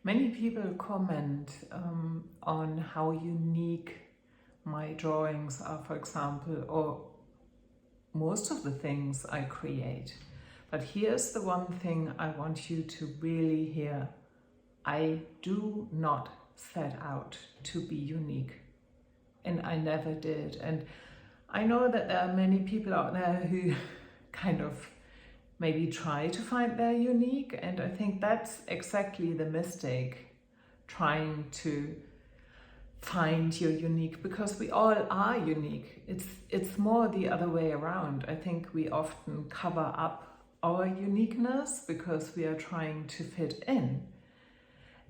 Many people comment on how unique my drawings are, for example, or most of the things I create. But here's the one thing I want you to really hear. I do not set out to be unique, and I never did. And I know that there are many people out there who kind of maybe try to find their unique, and I think that's exactly the mistake, trying to find your unique, because we all are unique. It's more the other way around. I think we often cover up our uniqueness because we are trying to fit in.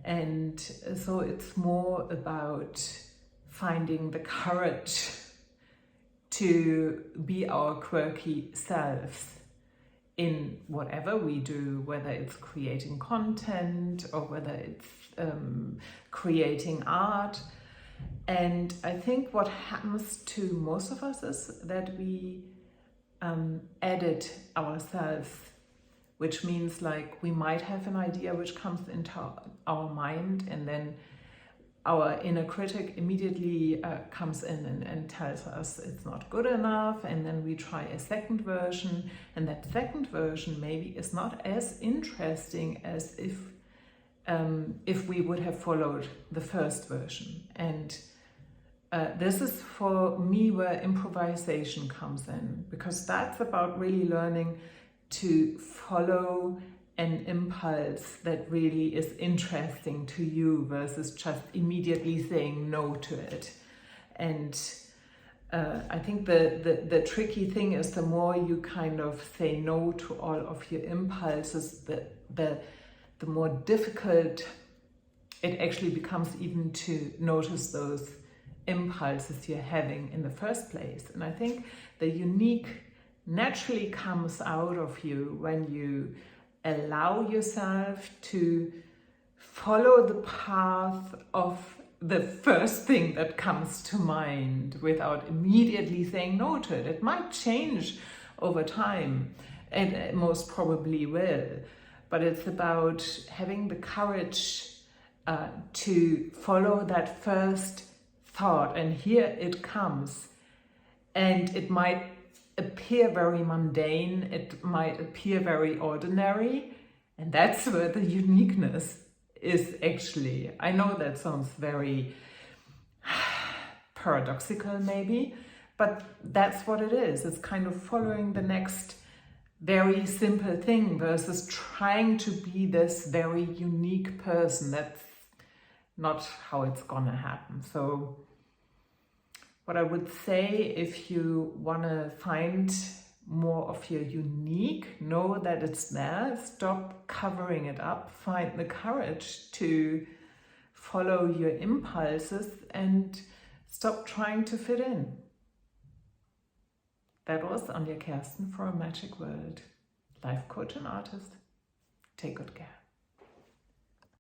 And so it's more about finding the courage to be our quirky selves in whatever we do, whether it's creating content or whether it's creating art. And I think what happens to most of us is that we edit ourselves, which means like we might have an idea which comes into our mind, and then our inner critic immediately comes in and tells us it's not good enough, and then we try a second version, and that second version maybe is not as interesting as if we would have followed the first version. And this is for me where improvisation comes in, because that's about really learning to follow an impulse that really is interesting to you versus just immediately saying no to it. And I think the tricky thing is the more you kind of say no to all of your impulses, the more difficult it actually becomes even to notice those impulses you're having in the first place. And I think the unique naturally comes out of you when you allow yourself to follow the path of the first thing that comes to mind without immediately saying no to it. It might change over time, and it most probably will, but it's about having the courage to follow that first thought, and here it comes. And it might appear very mundane, it might appear very ordinary, and that's where the uniqueness is actually. I know that sounds very paradoxical maybe, but that's what it is. It's kind of following the next very simple thing versus trying to be this very unique person. That's not how it's gonna happen. So what I would say, if you want to find more of your unique, know that it's there, stop covering it up, find the courage to follow your impulses and stop trying to fit in. That was Anja Kersten for A Magic World, life coach and artist. Take good care.